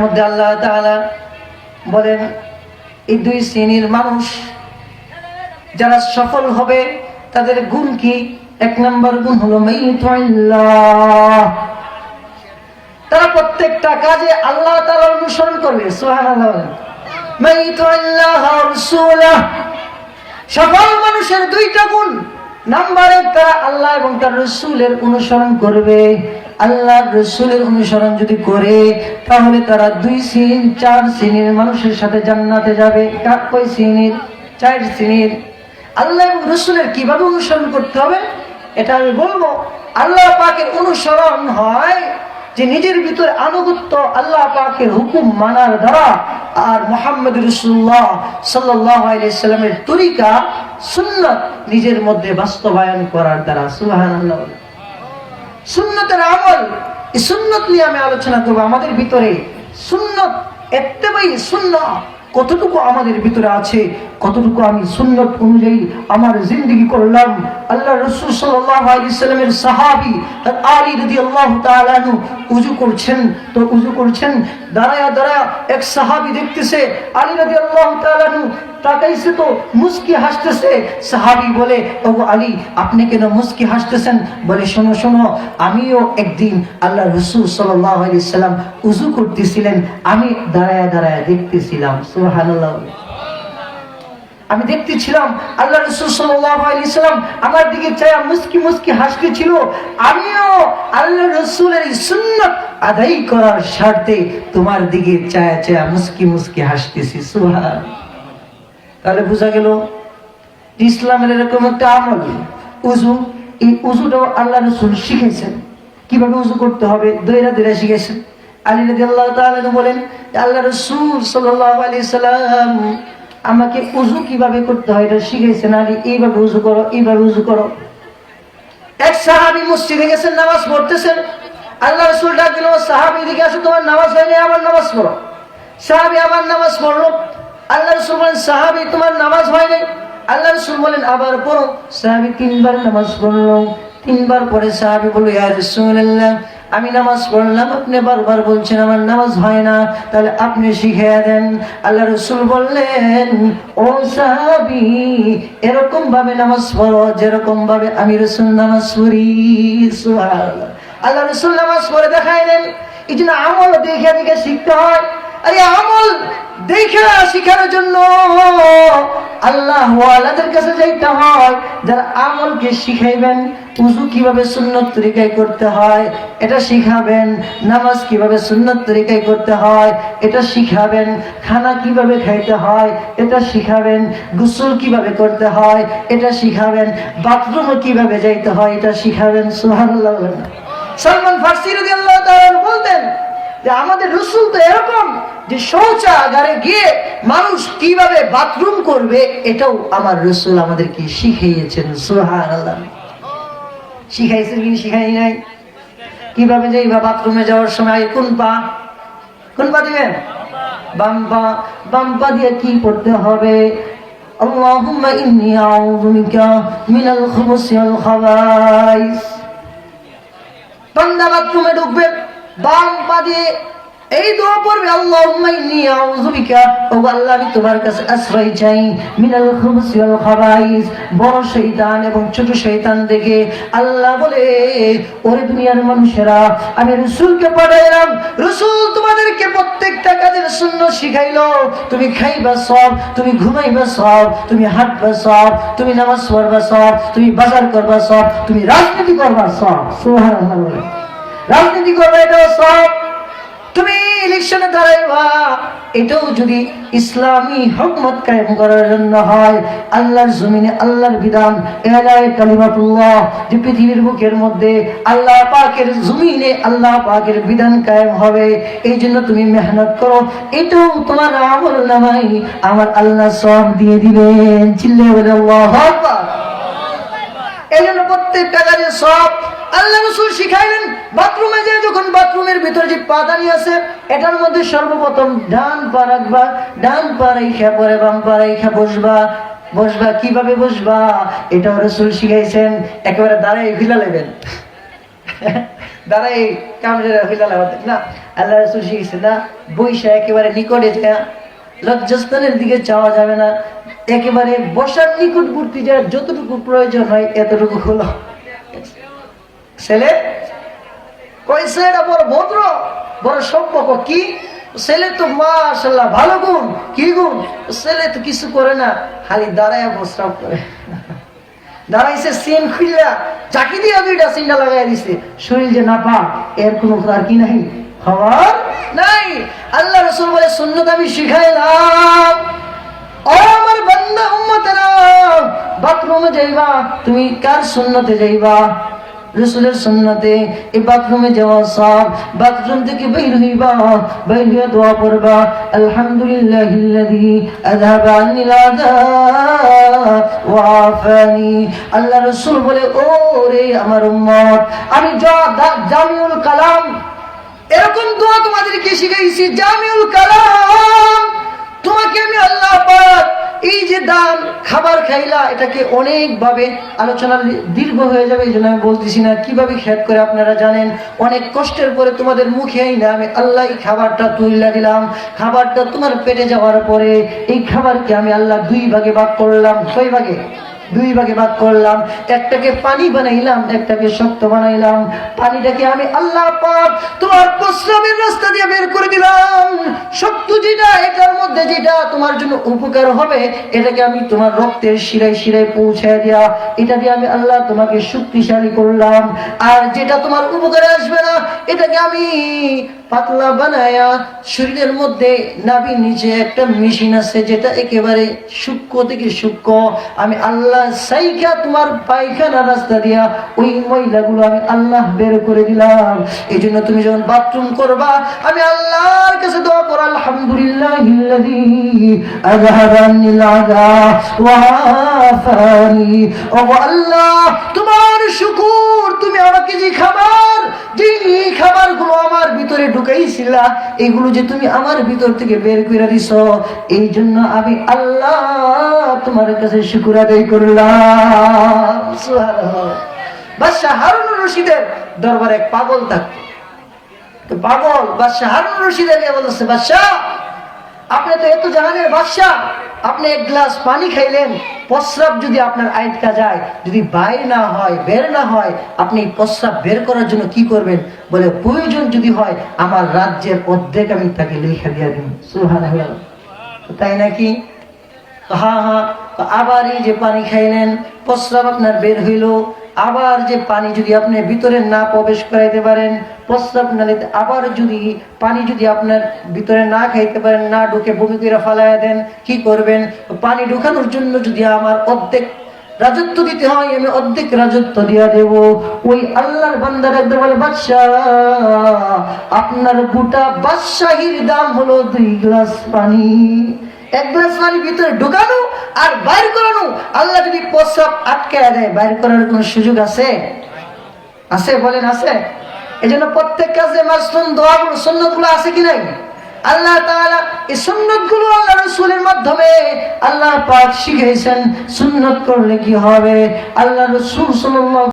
মধ্যে আল্লাহ তাআলা বলেন এই দুই শ্রেণীর মানুষ যারা সফল হবে তাদের গুণ কি? এক নম্বর গুণ হলো মাইতুল্লাহ, তারা প্রত্যেকটা কাজে আল্লাহ তাআলার অনুসরণ করবে। সুবহানাল্লাহ। মাইতুল্লাহ রাসূলুহ, সফল মানুষের দুইটা গুণ। নাম্বার এক, তারা আল্লাহ এবং তার রাসূলের অনুসরণ করবে। আল্লাহর রাসূলের অনুসরণ যদি করে তাহলে তারা দুই শ্রেণীর চার শ্রেণীর মানুষের সাথে জান্নাতে যাবে। কয় শ্রেণীর? চার শ্রেণীর। আল্লাহ এবং রাসূলের কিভাবে অনুসরণ করতে হবে এটা আমি বলবো। আল্লাহ পাকের অনুসরণ হয় যে নিজের ভিতরে আনুগত্য আল্লাহ পাকের হুকুম মানার দ্বারা, আর মুহাম্মদ রাসূলুল্লাহ সাল্লাল্লাহু আলাইহি সাল্লামের তরিকা সুন্নাত নিজের মধ্যে বাস্তবায়ন করার দ্বারা। সুবহানাল্লাহ। সুন্নতের আমল, এই সুন্নত নিয়ে আমি আলোচনা করবো। আমাদের ভিতরে সুন্নত ইত্তেবাই সুন্নাহ কতটুকু আমাদের ভিতরে আছে, কতটুকু আমি সুন্নত অনুযায়ী আমার জিন্দেগি করলাম। আল্লাহ রাসূল সাল্লাল্লাহু আলাইহি সাল্লামের সাহাবী আলী রাদিয়াল্লাহু তাআলা আনহু ওযু করছেন, তো ওযু করছেন দাঁড়ায়া দাঁড়ায়া এক সাহাবী দেখতেছে আলী রাদিয়াল্লাহু তাআলা আনহু তাকাইছে তো মুস্কি হাসতেছে। সাহাবী বলে, ওগো আলী আপনি কেন মুস্কি হাসতেছেন? বলে, শোনো শোনো, আমিও একদিন আল্লাহ রাসূল সাল্লাল্লাহু আলাইহি সাল্লাম ওযু করতেছিলেন, আমি দাঁড়ায়া দাঁড়ায়া দেখতেছিলাম। সুবহানাল্লাহ। আমি দেখতেছিলাম আল্লাহ রাসূল সাল্লাল্লাহু আলাইহি সাল্লাম আমার দিকে চায়া মুস্কি মুস্কি হাসতেছিল, আমিও আল্লাহ রাসূলের এই সুন্নাত আদায় করার স্বার্থে তোমার দিকে চায়া চায়া মুস্কি মুস্কি হাসতেছি। সুবহানাল্লাহ। তাহলে বোঝা গেল ইসলামের এরকম একটা আমল উযু। এই উযুটাও আল্লাহ রাসূল শিখিয়েছেন, কিভাবে উযু করতে হবে দইরা দইরা শিখিয়েছেন। আলী রাদিয়াল্লাহু তাআলা বলেন আল্লাহ রাসূল সাল্লাল্লাহু আলাইহি সাল্লাম আমাকে উযু কিভাবে করতে হয় এটা শিখিয়েছেন। আলী এইভাবে উযু করো, এইভাবে উযু করো। এক সাহাবী মসজিদে গেছেন, নামাজ পড়তেছেন। আল্লাহ রাসূল ডাক দিলেন, সাহাবী দিকে আসো, তোমার নামাজ হয়নি, আবার নামাজ পড়ো। সাহাবী আবার নামাজ পড়লো। আল্লাহ রাসূল বলেন, সাহাবী তোমার নামাজ হয় নাই। আল্লাহ রাসূল বলেন, আবার পড়ো। সাহাবী তিনবার নামাজ পড়লো। তিনবার পরে সাহাবী বলল, ইয়া রাসূলুল্লাহ আমি নামাজ পড়লাম, আপনি বারবার বলছেন আমার নামাজ হয় না, তাহলে আপনি শিখিয়ে দেন। আল্লাহ রাসূল বললেন, ও সাহাবী এরকম ভাবে নামাজ পড়ো যেরকম ভাবে আমি রাসূল নামাজ পড়ি। সুবহানাল্লাহ। আল্লাহ রাসূল নামাজ পড়ে দেখাইলেন। এই জন্য আমল দেখে দেখে শিখতে হয়। আর এই আমল দেখে শিখানোর জন্য আল্লাহ ওয়ালাদের কাছে যাইতে হয়, যারা আমলকে শিখাইবেন। উযু কিভাবে সুন্নত তরিকায় করতে হয় এটা শিখাবেন, নামাজ কিভাবে সুন্নত তরিকায় করতে হয় এটা শিখাবেন, খানা কিভাবে খাইতে হয় এটা শিখাবেন, গোসল কিভাবে করতে হয় এটা শিখাবেন, বাথরুমে কিভাবে যাইতে হয় এটা শিখাবেন। সুবহানাল্লাহ। সালমান ফারসি রাদিয়াল্লাহু তাআলা বলতেন যে আমাদের রাসূল তো এরকম যে শৌচাগারে গিয়ে মানুষ কিভাবে বাথরুম করবে এটাও আমার রাসূল আমাদেরকে শিখিয়েছেন। সুবহানাল্লাহ। শিখাইছেন কি শিখাই নাই? কিভাবে যাইবা বাথরুমে যাওয়ার সময় কোন পা দিবেন? বাম পা। বাম পা দিয়ে কি পড়তে হবে? আল্লাহুম্মা ইন্নী আউযু বিকা মিনাল খুবুসি ওয়াল খাবাইস। বান্দা বাথরুমে ঢুকবে, বাম পা দিয়ে এই দোয়া পড়বে, আল্লাহুম্মা ইন্নী আউযু বিকা, ও আল্লাহ আমি তোমার কাছে আশ্রয় চাই মিনাল খুবুসি ওয়াল খাবাইস, বড় শয়তান এবং ছোট শয়তান থেকে। আল্লাহ বলে, ওরে দুনিয়ার মানুষেরা আমি রাসূলকে পাঠাইলাম, রাসূল তোমাদেরকে প্রত্যেকটা কাজের সুন্নাত শিখাইলো। তুমি খাইবা সব, তুমি ঘুমাইবা সব, তুমি হাঁটবা সব, তুমি নামাজ পড়বা সব, তুমি বাজার করবা সব, তুমি রাজনীতি করবা সব। সুবহানাল্লাহ। রাজনীতি করবা এটাও সব, তুমি ইলেকশনে দাঁড়াইবা এটাও যদি ইসলামী হুকমত কায়েম করার জন্য হয়, আল্লাহর জমিনে আল্লাহর বিধান ইলাহি কালিমাতুল্লাহ, যে পৃথিবীর বুকের মধ্যে আল্লাহ পাকের জমিনে আল্লাহ পাকের বিধান কায়েম হবে, এই জন্য তুমি মেহনত করো, এটাও তোমার আমল নামাই আমার আল্লাহ সওয়াব দিয়ে দিবেন। চিল্লায়ে বলে আল্লাহু আকবার। এই জন্য প্রত্যেকটা কাজে সব আল্লাহ রাসূল শিখাইলেন। বাথরুমে যে যখন বাথরুমের ভিতরে যে পাদানি আছে এটার মধ্যে সর্বপ্রথম ডান পা রাখবা, ডান পা রেখে পরে বাম পা রেখে বসবা। কিভাবে বসবা এটাও রাসূল শিখাইছেন। একেবারে দাঁড়ায় ভিলা নেবেন, দাঁড়াই কামড়ে হইলাল না, আল্লাহ রাসূল শিখেছে না, বৈশা একেবারে নিকটে যায় লজ্জাস্থানের দিকে চাওয়া যাবে না, একেবারে বসার নিকটবর্তী যার যতটুকু প্রয়োজন হয় এতটুকু হলো। ছেলে কই ছেলেটা বড় ভদ্র, বড় সম্পর্ক কি, ছেলে তো মাশাআল্লাহ ভালো গুণ, কি গুণ, ছেলে তো কিছু করে না, খালি দাঁড়ায় প্রস্রাব করে। দাঁড়াইছে সিন খুইলা চাকি দিয়ে দুইটা সিনটা লাগাই দিছে, শরীর যে না পাক এর কোনো আর কি নাই, খবর নাই। আল্লাহ রাসূল বলে সুন্নাত আমি শিখাইলাম, ও আমার বান্দা উম্মতেরা, বাথরুমে যাইবা তুমি কার সুন্নতে যাইবা? রাসূলের সুন্নতে। এই বাথরুমে যাওয়া সব, বাথরুম থেকে বের হইবা, বের হয়ে দোয়া পড়বা, আলহামদুলিল্লাহিল্লাযী আযহাবা আন্নিল আযা ওয়া আফানি। আল্লাহ রাসূল বলে ও রে আমার উম্মত, আমি জামিউল কালাম এরকম দোয়া তোমাদেরকে শিখাইছি, জামিউল কালাম। তোমাকে আমি আল্লাহ পাক এই যে দান খাবার খাইলা, এটাকে অনেক ভাবে আলোচনা দীর্ঘ হয়ে যাবে, এই জন্য আমি বলতেছি না, কিভাবে খেত করে আপনারা জানেন। অনেক কষ্টের পরে তোমাদের মুখে না আমি আল্লাহ এই খাবারটা তুইলা দিলাম, খাবারটা তোমার পেটে যাওয়ার পরে এই খাবারকে আমি আল্লাহ দুই ভাগে ভাগ করলাম। কয় ভাগে? দুই ভাগে ভাগ করলাম। একটাকে পানি বানাইলাম, একটাকে শক্ত বানাইলাম। পানিটাকে আমি আল্লাহ পাক তোমার প্রস্রাবের রাস্তা দিয়ে বের করে দিলাম। শক্ত যেটা, এটার মধ্যে যেটা তোমার জন্য উপকার হবে, এটাকে আমি তোমার রক্তের শিরায় শিরায় পৌঁছায় দিয়া, এটা দিয়ে আমি আল্লাহ তোমাকে শক্তিশালী করলাম। আর যেটা তোমার উপকারে আসবে না, এটাকে আমি পাতলা বানায়া শরীরের মধ্যে নাভির নিচে একটা মেশিন আছে, যেটা একেবারে সূক্ষ্ম থেকে সূক্ষ্ম, আমি আল্লাহ সাইকা তোমার পায়খানা রাস্তা দিয়া ওই ময়লাগুলো আমি আল্লাহ বের করে দিলাম। এই জন্য তুমি যখন বাথরুম করবা, আমি আল্লাহর কাছে দোয়া করো, আলহামদুলিল্লাহিল্লাযী আযহাবা আন্নিল আযা ওয়া আফানি। ও আল্লাহ তোমার শুকর, তুমি আমাকে যে খাবারগুলো আমার ভিতরে ঢুকাইছিলা, এগুলো যে তুমি আমার ভিতর থেকে বের করে দিছ, এই জন্য আমি আল্লাহ তোমার কাছে শুকর আদায় করলাম। সুবহানাল্লাহ। বাদশা হারুনুর রশিদের দরবারে এক পাগল থাকতো। তো পাগল বাদশা হারুনুর রশিদকে বলছে, বাদশা আপনি তো এত জাহানের বাদশা, আপনি এক গ্লাস পানি খাইলেন, প্রস্রাব যদি আপনার আটকা যায়, যদি বের না হয়, আপনি প্রস্রাব বের করার জন্য কি করবেন? বলে প্রয়োজন যদি হয় আমার রাজ্যের অর্ধেক আমি তাকে লিখে দিয়ে দিব। সুবহানাল্লাহ। তাই নাকি? হ্যাঁ। আবার এই যে পানি খাইলেন, প্রস্রাব আপনার বের হইল, আবার যে পানি যদি আপনি ভিতরে না প্রবেশ করাইতে পারেন, প্রস্রাব না নিতে, আবার যদি পানি যদি আপনার ভিতরে না খাইতে পারেন, না ঢুকে বমি করে ফালাইয়া দেন, কি করবেন? পানি ঢুকানোর জন্য যদি আমার অর্ধেক রাজত্ব দিতে হয়, আমি অর্ধেক রাজত্ব দিয়া দেব। ওই আল্লাহর বান্দার একদম বলে, বাদশাহ আপনার গোটা বাদশাহীর দাম হলো 2 গ্লাস পানি। এক গ্লাস পানি ভিতরে ঢুকানো আর বাইর করানো, আল্লাহ যদি প্রস্রাব আটকায় দেয়, বাইর করার কোন সুযোগ আছে? আছে? বলেন আছে? এই জন্য প্রত্যেক কাজে মাসনুন দোয়াগুলো, সুন্নতগুলো আছে কি নাই? আল্লাহ তাআলা এই সুন্নতগুলো আল্লাহ রাসূলের মাধ্যমে আল্লাহ পাক শিখিয়েছেন। সুন্নত করলে কি হবে? আল্লাহ রাসূল সাল্লাল্লাহু